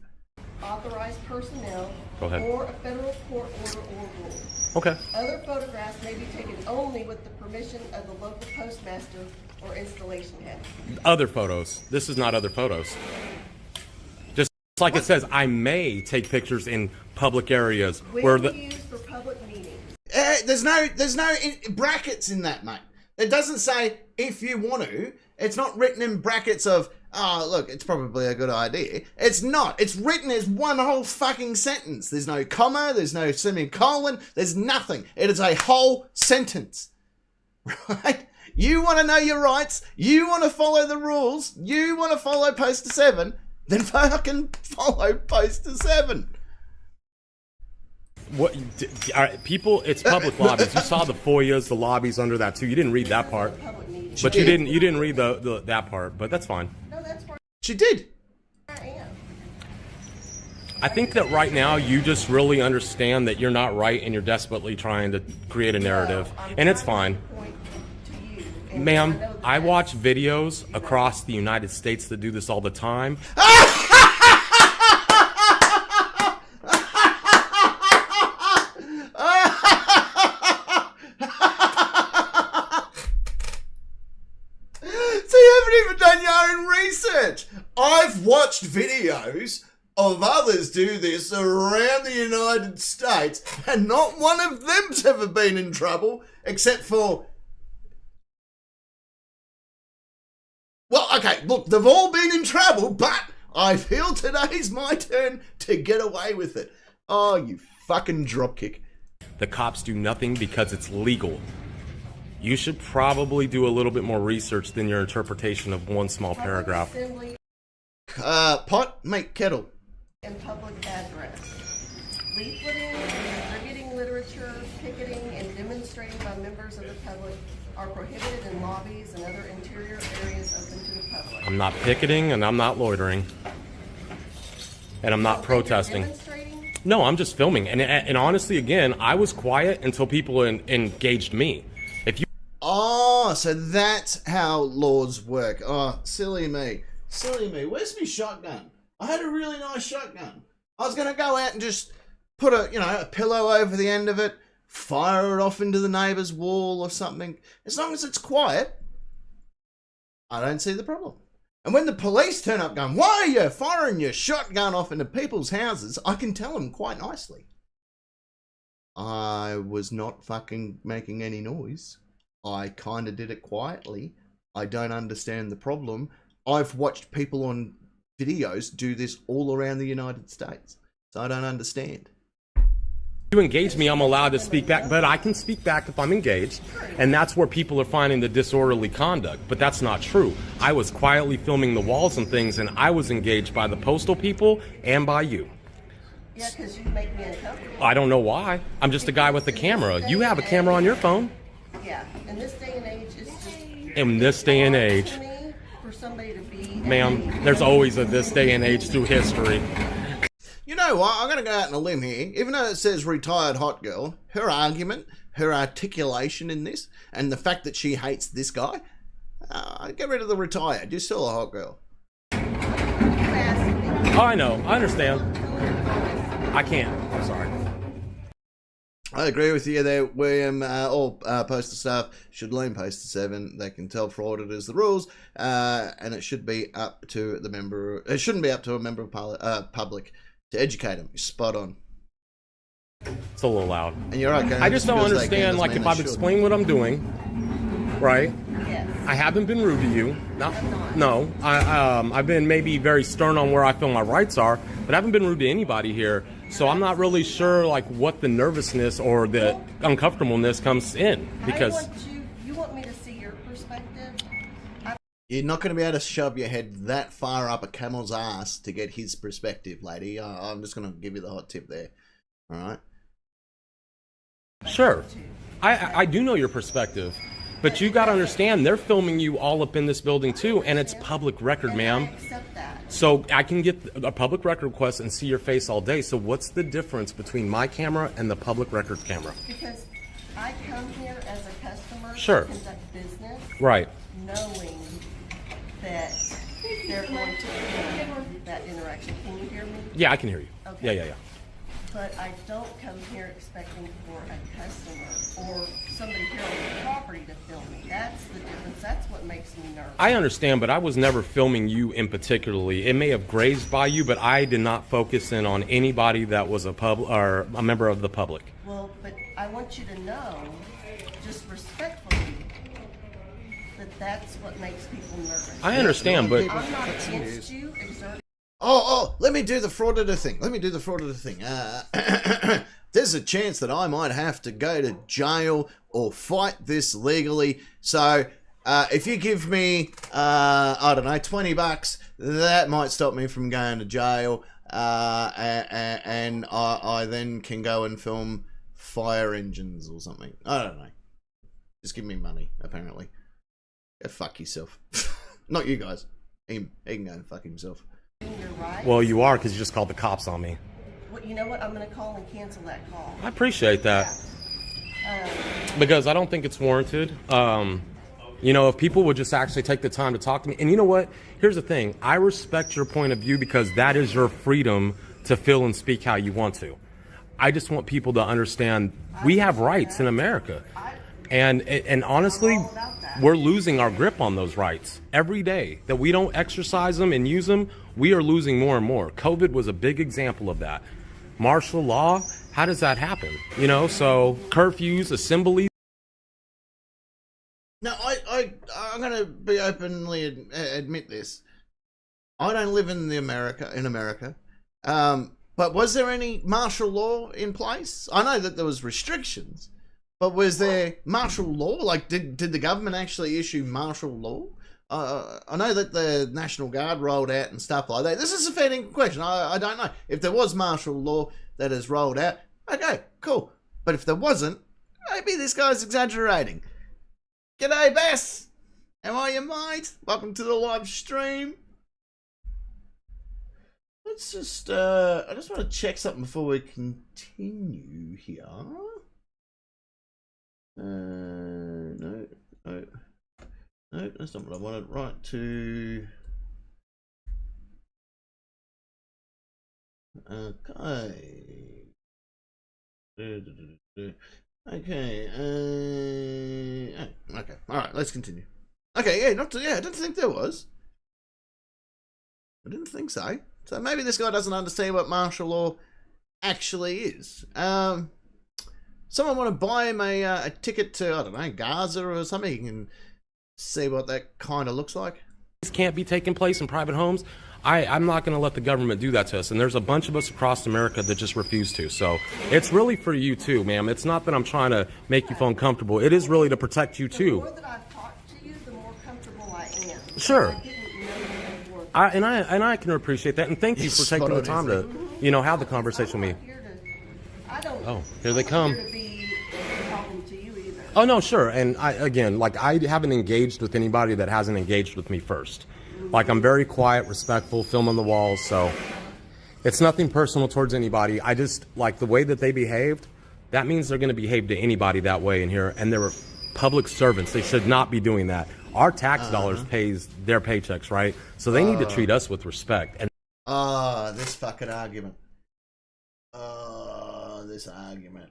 Authorized personnel. Go ahead. Or a federal court order or rule. Okay. Other photographs may be taken only with the permission of the local postmaster or installation head. Other photos. This is not other photos. Just like it says, I may take pictures in public areas where When the used for public meetings. There's no brackets in that, mate. It doesn't say if you want to. It's not written in brackets of, oh, look, it's probably a good idea. It's not. It's written as one whole fucking sentence. There's no comma, there's no semicolon, there's nothing. It is a whole sentence. Right? You want to know your rights, you want to follow the rules, you want to follow Poster 7, then fucking follow Poster 7. what all right, people, it's public lobbies. You saw the foyers, the lobbies under that too. You didn't read that part. But you didn't read the that part, but that's fine. No, that's where She did. I am. I think that right now you just really understand that you're not right and you're desperately trying to create a narrative. And it's fine. Ma'am, I watch videos across the United States that do this all the time. I've watched videos of others do this around the United States, and not one of them's ever been in trouble, except for... Well, okay, look, they've all been in trouble, but I feel today's my turn to get away with it. Oh, you fucking dropkick. The cops do nothing because it's legal. You should probably do a little bit more research than your interpretation of one small paragraph. Assembly Pot, make kettle. and public address. Leafleting, distributing literature, picketing, and demonstrating by members of the public are prohibited in lobbies and other interior areas open to the public. I'm not picketing and I'm not loitering. and I'm not You're protesting. demonstrating? No, I'm just filming. And honestly, again, I was quiet until people engaged me. If you Oh, so that's how laws work. Oh, silly me. Silly me. Where's my shotgun? I had a really nice shotgun. I was going to go out and just put a pillow over the end of it, fire it off into the neighbour's wall or something. As long as it's quiet, I don't see the problem. And when the police turn up going, why are you firing your shotgun off into people's houses? I can tell them quite nicely. I was not fucking making any noise. I kind of did it quietly. I don't understand the problem. I've watched people on videos do this all around the United States. So I don't understand. you engage me, I'm allowed to speak back, but I can speak back if I'm engaged, and that's where people are finding the disorderly conduct, but that's not true. I was quietly filming the walls and things, and I was engaged by the postal people and by you. Yeah, because you make me uncomfortable. I don't know why. I'm just a guy with a camera. You have a camera on your phone. Yeah, in this day and age, it's just... In this day and age, to me for somebody to be... ma'am, there's always a this day and age through history. You know what? I'm going to go out on a limb here. Even though it says retired hot girl, her argument, her articulation in this, and the fact that she hates this guy, get rid of the retired. You're still a hot girl. Oh, I know. I understand. I can't. I'm sorry. I agree with you there, William. All postal staff should learn Poster 7. They can tell frauditors the rules, and it should be up to the member. It shouldn't be up to a member of public to educate them. You're spot on. It's a little loud. And you're okay. I just don't understand, like, if I've explained what I'm doing, right? Yes. I haven't been rude to you. No. I've been maybe very stern on where I feel my rights are, but I haven't been rude to anybody here. So I'm not really sure, like, what the nervousness or the uncomfortableness comes in, because you want me to see your perspective? You're not going to be able to shove your head that far up a camel's ass to get his perspective, lady. I'm just going to give you the hot tip there. All right? sure, I do know your perspective, but you got to understand, they're filming you all up in this building too, and it's public record, ma'am. I accept that. So I can get a public record request and see your face all day. So what's the difference between my camera and the public record camera? Because I come here as a customer Sure. to conduct business, Right. knowing that they're going to have that interaction. Can you hear me? Yeah, I can hear you. Okay. Yeah. But I don't come here expecting for a customer or somebody here on the property to film me. That's the difference. That's what makes me nervous. I understand, but I was never filming you in particularly. It may have grazed by you, but I did not focus in on anybody that was or a member of the public. Well, but I want you to know, just respectfully, that that's what makes people nervous. I understand, but I'm not against you exerting. Let me do the frauditor thing. There's a chance that I might have to go to jail or fight this legally. So if you give me, I don't know, $20, that might stop me from going to jail. And I then can go and film fire engines or something. I don't know. Just give me money, apparently. Go fuck yourself. Not you guys. He can go and fuck himself. Your rights. well, you are, because you just called the cops on me. Well, you know what? I'm going to call and cancel that call. I appreciate that, because I don't think it's warranted. If people would just actually take the time to talk to me. And you know what? Here's the thing. I respect your point of view because that is your freedom to feel and speak how you want to. I just want people to understand we have rights in America. And honestly, we're losing our grip on those rights every day. That we don't exercise them and use them, we are losing more and more. COVID was a big example of that. Martial law, how does that happen? So curfews, assemblies. No, I'm going to be openly admit this. I don't live in America. But was there any martial law in place? I know that there was restrictions, but was there martial law? Like, did the government actually issue martial law? I know that the National Guard rolled out and stuff like that. This is a fair question. I don't know. If there was martial law that is rolled out, okay, cool. But if there wasn't, maybe this guy's exaggerating. G'day, Bess. How are you, mate? Welcome to the live stream. let's just, I just want to check something before we continue here. No, that's not what I wanted. Right to, okay. Okay, okay, alright, let's continue. Okay, yeah, I didn't think there was. I didn't think so. So maybe this guy doesn't understand what martial law actually is. Someone want to buy him a ticket to, I don't know, Gaza or something? You can see what that kind of looks like. This can't be taking place in private homes. I'm not going to let the government do that to us. And there's a bunch of us across America that just refuse to. So it's really for you too, ma'am. It's not that I'm trying to make you feel uncomfortable. It is really to protect you The too. more that I've talked to you, the more comfortable I am. Sure. I didn't know you were. I can appreciate that. And thank you for taking the time to, have the conversation with me. I don't. Oh, here they come. I'm not here to be a problem to you either. Oh, no, sure. And I haven't engaged with anybody that hasn't engaged with me first. Like, I'm very quiet, respectful, film on the walls, so it's nothing personal towards anybody. I just, like, the way that they behaved, that means they're going to behave to anybody that way in here, and they're public servants. They should not be doing that. Our tax dollars pays their paychecks, right? So they need to treat us with respect. And This fucking argument. This argument.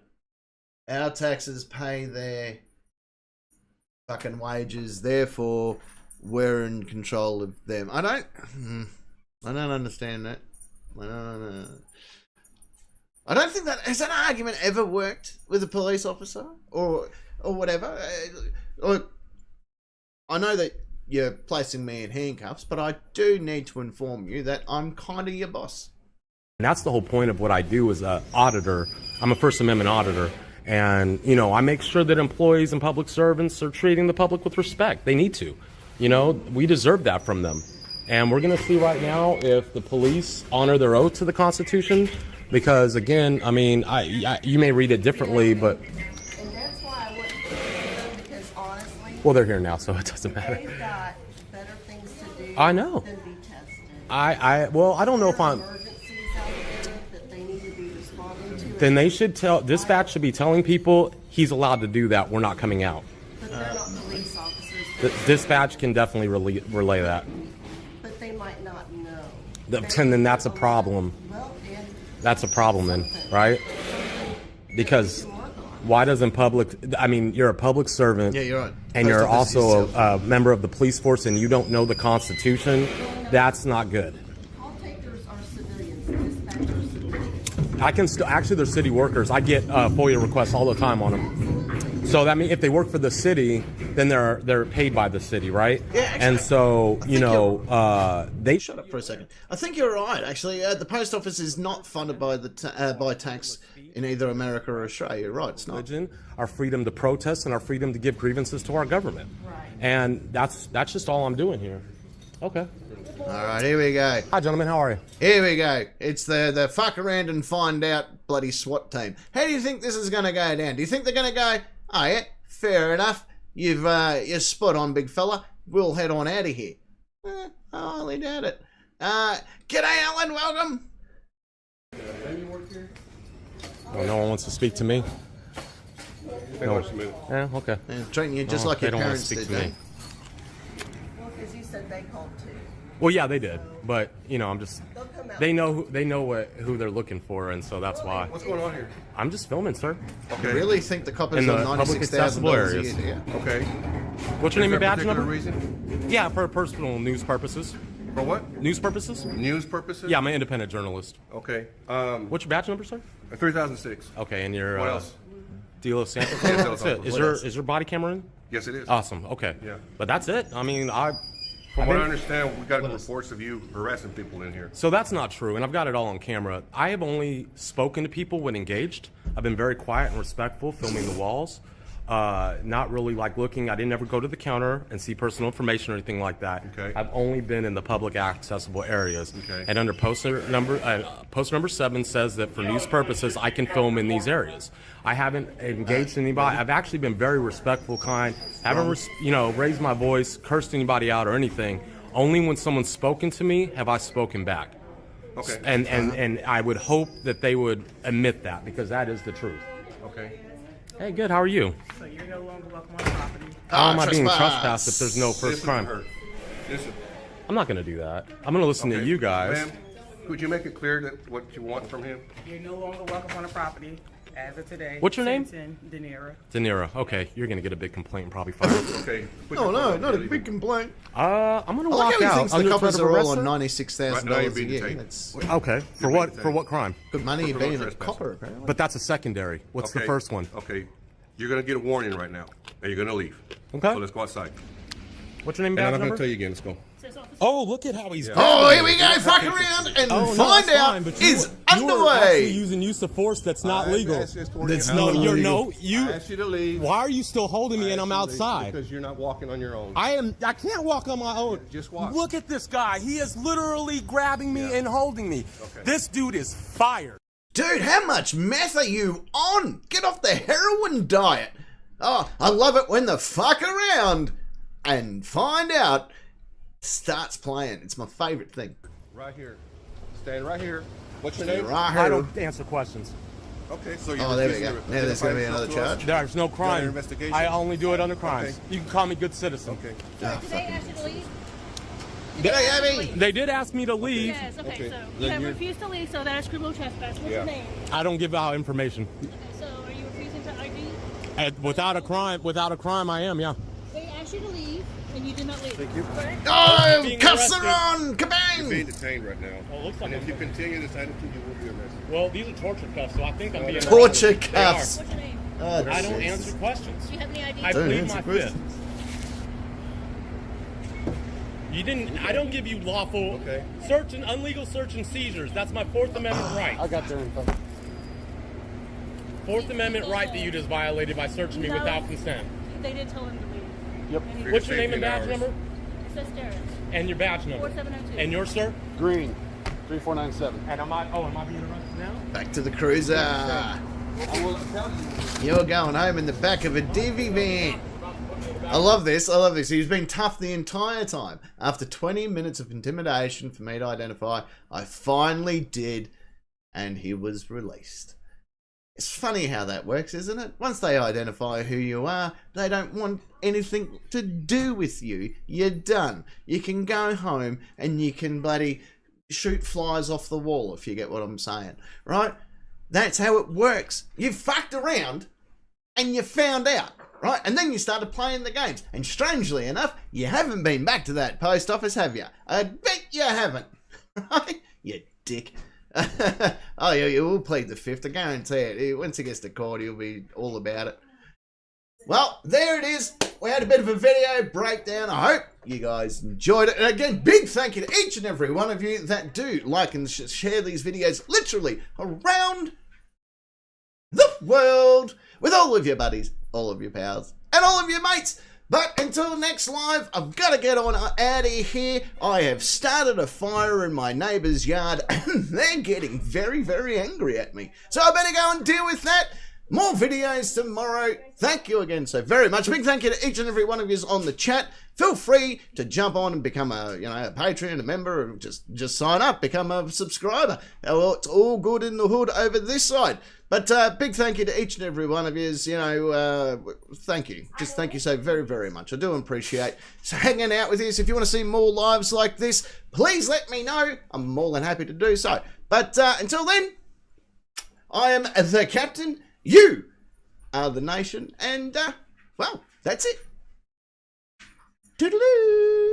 Our taxes pay their fucking wages, therefore we're in control of them. I don't understand that. I don't think that has an argument ever worked with a police officer or whatever. Look, I know that you're placing me in handcuffs, but I do need to inform you that I'm kind of your boss. And that's the whole point of what I do as an auditor. I'm a First Amendment auditor. And, I make sure that employees and public servants are treating the public with respect. They need to. We deserve that from them. And we're going to see right now if the police honor their oath to the Constitution. Because, again, you may read it differently, but... And that's why I wouldn't put them because honestly... Well, they're here now, so it doesn't matter. They've got better things to do I know. than be tested. I don't know if I'm... Emergencies out there that they need to be responding to. Then they should dispatch should be telling people he's allowed to do that. We're not coming out. But they're not police officers. The dispatch can definitely relay that. But they might not know. And then that's a problem. Well, and That's a problem then, right? Because why doesn't you're a public servant. Yeah, you're right. And Post you're office also yourself. a member of the police force and you don't know the Constitution. That's not good. call takers are civilians. Dispatch are civilians. Actually, they're city workers. I get FOIA requests all the time on them. So that means if they work for the city, then they're paid by the city, right? Yeah, actually, and so they Shut up for a second. I think you're right. Actually, the post office is not funded by by tax in either America or Australia. You're right. It's not. religion, our freedom to protest, and our freedom to give grievances to our government. Right. And that's just all I'm doing here. Okay. All right, here we go. Hi, gentlemen. How are you? Here we go. It's the fuck around and find out bloody SWAT team. How do you think this is going to go down? Do you think they're going to go, oh yeah, fair enough, you're spot on, big fella, we'll head on out of here? I highly doubt it. G'day, Alan, welcome. Oh, no one wants to speak to me? No. Yeah, okay. They're treating you just Oh, like they your don't want to parents speak did. to me. Well, because you said they called too. Well, yeah, they did, but I'm just. They'll come out. They know who they're looking for, and so that's why. What's going on here? I'm just filming, sir. You really think the coppers In on the public accessible $96,000 a areas. year? Yeah. Okay. What's your name and Is there a badge particular number? reason? Yeah, for personal news purposes. For what? News purposes? News purposes? Yeah, I'm an independent journalist. Okay. What's your badge number, sir? 3006. Okay, and your What else? deal of Santa. Yeah, That's it. Is your body camera in? Yes, it is. Awesome. Okay. Yeah. But that's it. I mean, From what I understand, we got reports of you harassing people in here. So that's not true, and I've got it all on camera. I have only spoken to people when engaged. I've been very quiet and respectful, filming the walls. Not really looking. I didn't ever go to the counter and see personal information or anything like that. Okay. I've only been in the public accessible areas. Okay. And under post number 7 says that for news purposes, I can film in these areas. I haven't engaged anybody. I've actually been very respectful, kind. Haven't raised my voice, cursed anybody out or anything. Only when someone's spoken to me have I spoken back. Okay. And I would hope that they would admit that, because that is the truth. Okay. Hey, good. How are you? So you're no longer welcome on the property. How am I being trespass. trespassed if there's no first Listen to crime? her. Listen. I'm not going to do that. I'm going to listen to Okay. you guys. Ma'am, could you make it clear that what you want from him? You're no longer welcome on the property as of today. What's your name? Simpson De Niro. De Niro. Okay, you're going to get a big complaint and probably fired. Okay. put Oh your no, phone up not a there, big leave complaint. I'm going to I like walk how he out. thinks the under coppers threat of are all arrest, on sir? $96,000 Right now you're a being year. detained. That's Okay. For what? For what crime? good money For being a trespassing. copper, apparently. But that's a secondary. What's the Okay. first one? Okay. You're going to get a warning right now, and you're going to leave. Okay. So let's go outside. What's your name, And I'm badge not going number? to tell you again. Let's go. Oh, look at how he's. Oh, here we go. Fuck around and Oh, no, find that's out fine, but is you are actually underway. using use of force that's not I legal. asked this for That's you. not No, you're illegal. no. You. I asked you to leave. Why are you still holding me and I'm I asked you to leave outside? Because you're not walking on your own. I can't walk on my own. Just walk. Look at this guy. He is literally grabbing me and holding me. Okay. This dude is fired. Dude, how much meth are you on? Get off the heroin diet. Oh, I love it when the fuck around and find out starts playing. It's my favorite thing. Right here. Stand right here. What's your name? Right I here. don't answer questions. Okay, so you're Oh, there we refusing go. to Now there's going to be identify another yourself charge. There's no crime. investigation? I only do it under crimes. Okay. You can call me good citizen. to us? Okay. Ah, Did they ask you to leave? G'day, Abby. They did ask me to leave. Yes, okay, Okay. so Then you have you're- refused to leave, so that is criminal trespass. What's Yeah. your name? I don't give out information. Okay, so are you refusing to ID? Without a crime, I am. Yeah. They asked you to leave, and you did not leave. Thank you. Correct? Oh, Being cuffs arrested. are on. You're being Kabang. detained right now. Well, it looks like And if I'm- you continue this attitude, you will be arrested. Well, these are torture cuffs, so I think I'm being Torture arrested. They are. cuffs. What's your name? Oh, I don't Jesus. answer questions. Do you have any ID? I Don't plead answer my questions. fifth. You didn't. I don't give you lawful Okay. search and unlegal search and seizures. That's my Fourth Amendment right. I got their info. Fourth Amendment right that you just violated by searching me No. without consent. They did tell him to leave. Yep. And he- What's your name and 15 badge hours. number? It says Terrence. And your badge number. 4702. And yours, sir? Green, 3497. And am I being arrested now? Back to the cruiser. I will tell you. You're going home in the back of a divvy van. I love this. I love this. He's been tough the entire time. After 20 minutes of intimidation for me to identify, I finally did, and he was released. It's funny how that works, isn't it? Once they identify who you are, they don't want anything to do with you. You're done. You can go home and you can bloody shoot flies off the wall, if you get what I'm saying. Right? That's how it works. You fucked around and you found out. Right? And then you started playing the games. And strangely enough, you haven't been back to that post office, have you? I bet you haven't. Right? You dick. Oh, yeah, you will plead the fifth. I guarantee it. Once he gets to court, he'll be all about it. Well, there it is. We had a bit of a video breakdown. I hope you guys enjoyed it. And again, big thank you to each and every one of you that do like and share these videos literally around the world with all of your buddies, all of your pals, and all of your mates. But until next live, I've got to get on out of here. I have started a fire in my neighbour's yard and they're getting very, very angry at me. So I better go and deal with that. More videos tomorrow. Thank you again so very much. Big thank you to each and every one of you on the chat. Feel free to jump on and become a Patreon, a member, or just sign up, become a subscriber. Well, it's all good in the hood over this side. But big thank you to each and every one of you. Thank you. Just thank you so very, very much. I do appreciate hanging out with you. So if you want to see more lives like this, please let me know. I'm more than happy to do so. But until then, I am the captain. You are the nation. And, well, that's it. Toodaloo!